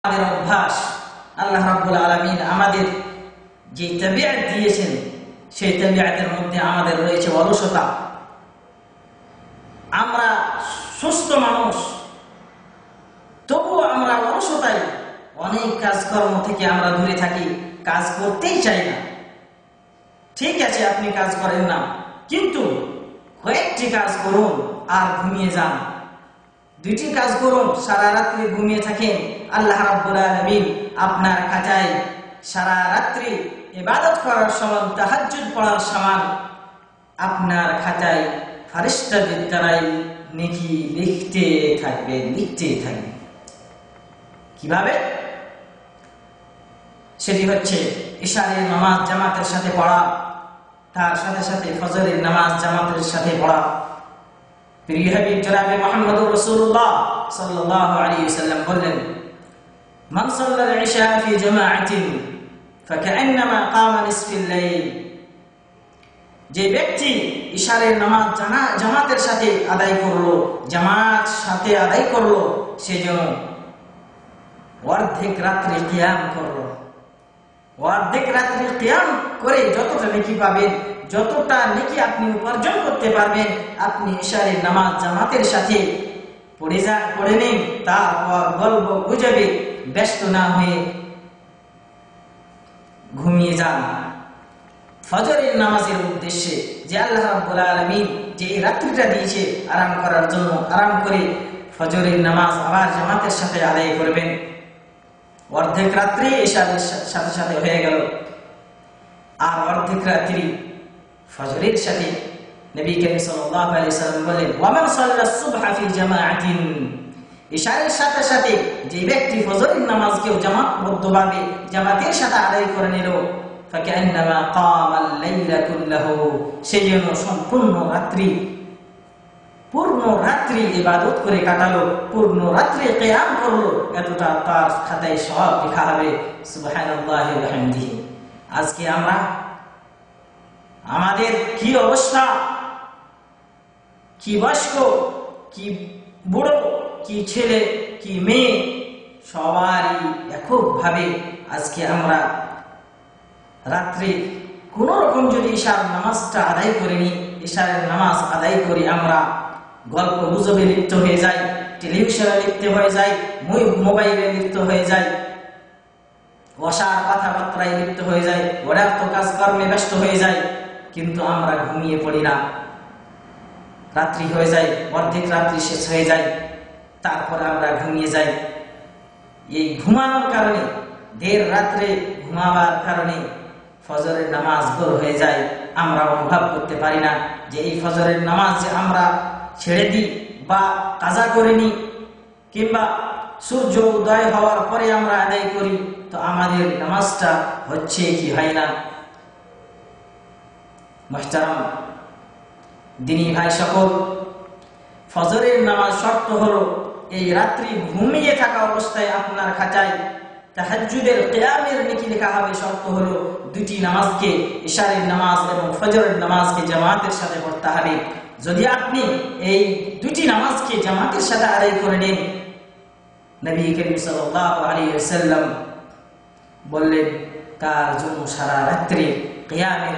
আমাদের অভ্যাস, আল্লাহ রাব্বুল আলামিন আমাদের যে তাবিআত দিয়েছেন সেই তাবিআতের মধ্যে আমাদের রয়েছে অলসতা। আমরা সুস্থ মানুষ, তবুও আমরা অলসতায় অনেক কাজকর্ম থেকে আমরা দূরে থাকি, কাজ করতেই চাই না। ঠিক আছে, আপনি কাজ করেন না, কিন্তু কয়েকটি কাজ করুন আর ঘুমিয়ে যান। দুইটি কাজ করুন, সারা রাত্রি ঘুমিয়ে থাকেন, আল্লাহ রাব্বুল আলামিন আপনার খাতায় সারা রাত্রি ইবাদত করার সমান, তাহাজ্জুদ পড়ার সমান আপনার খাতায় ফেরেশতাদের দ্বারাই নেকি লিখতে থাকবে। কিভাবে? সেটি হচ্ছে ইশারের নামাজ জামাতের সাথে পড়া, তার সাথে সাথে ফজরের নামাজ জামাতের সাথে পড়া। প্রিয় হাবিব জনাবে মুহাম্মদুর রাসূলুল্লাহ সাল্লাল্লাহু আলাইহি ওয়াসাল্লাম বললেন, মান সাল্লাল ইশা ফি জামাআতিন ফাকান্নামা কামা নিসফিল লাইল। যে ব্যক্তি ইশারের নামাজ জামাতের সাথে আদায় করলো, সে যেন অর্ধেক রাত্রি কিয়াম করলো। অর্ধেক রাত্রি কিয়াম করে যতটা নেকি পাবেন, যতটা নেকি আপনি উপার্জন করতে পারবেন, আপনি ইশারের নামাজ জামাতের সাথে পড়ে নিন। তারপর গল্প গুজবে ব্যস্ত না হয়ে ঘুমিয়ে যান ফজরের নামাজের উদ্দেশ্যে, যে আল্লাহ রাব্বুল আলামিন যে এই রাত্রিটা দিয়েছে আরাম করার জন্য, আরাম করে ফজরের নামাজ আবার জামাতের সাথে আদায় করবেন। অর্ধেক রাত্রি ইশারের সাথে সাথে হয়ে গেল, আর অর্ধেক রাত্রি ফজরের সাথে। নবী করিম সাল্লাল্লাহু আলাইহি ওয়াসাল্লাম বলেন, ওয়া মান সাল্লা সুবহা ফি জামাআতিন। ইশারের সাথে সাথে যে ব্যক্তি ফজরের নামাজকেও জামাতবদ্ধভাবে জামাতের সাথে আদায় করে নিল, ফাকান্নামা কামাল লাইলা কুল্লাহু, সে যেন পূর্ণ রাত্রি ইবাদত করে কাটালো, পূর্ণ রাত্রি কিয়াম করলো, এতটা তার খাতায় সওয়াব লেখা হবে। সুবহানাল্লাহি ওয়া বিহামদিহি। আজকে আমাদের কি অবস্থা, কি বয়স্ক, কি বুড়ো, কি ছেলে, কি মেয়ে, সবারই এককভাবে আজকে আমরা রাত্রে কোন রকম যদি ইশার নামাজটা আদায় করিনি, ইশারের নামাজ আদায় করি, আমরা গল্প গুজবে লিপ্ত হয়ে যাই, টেলিভিশনে লিপ্ত হয়ে যাই, মোবাইলে লিপ্ত হয়ে যাই, অসার কথাবার্তায় লিপ্ত হয়ে যাই, অর্থ কাজকর্মে ব্যস্ত হয়ে যাই, কিন্তু আমরা ঘুমিয়ে পড়ি না। রাত্রি হয়ে যায়, অর্ধেক রাত্রি শেষ হয়ে যায়, তারপরে আমরা ঘুমিয়ে যাই। এই ঘুমানোর কারণে, দের রাত্রে ঘুমাবার কারণে ফজরের নামাজ ভোর হয়ে যায়। আমরা অনুভব করতে পারি না যে এই ফজরের নামাজ যে আমরা ছেড়ে দিই বা কাজা করে নিই, কিংবা সূর্য উদয় হওয়ার পরে আমরা আদায় করি, তো আমাদের নামাজটা হচ্ছে কি হয় না। মুহতারাম দিনী ভাই সকল, ফজরের নামাজ শর্ত হলো এই রাত্রি ঘুমিয়ে থাকা অবস্থায় আপনার খাতায় তাহাজ্জুদের কিয়ামের নেকি লেখা হবে। শর্ত হলো দুটি নামাজকে, ইশারের নামাজ এবং ফজরের নামাজকে জামাতের সাথে পড়তে হবে। যদি আপনি এই দুটি নামাজকে জামাতের সাথে আদায় করে নেন, নবী করিম সাল্লাল্লাহু আলাইহি ওয়াসাল্লাম বললেন, তার জন্য সারা রাত্রি কিয়ামের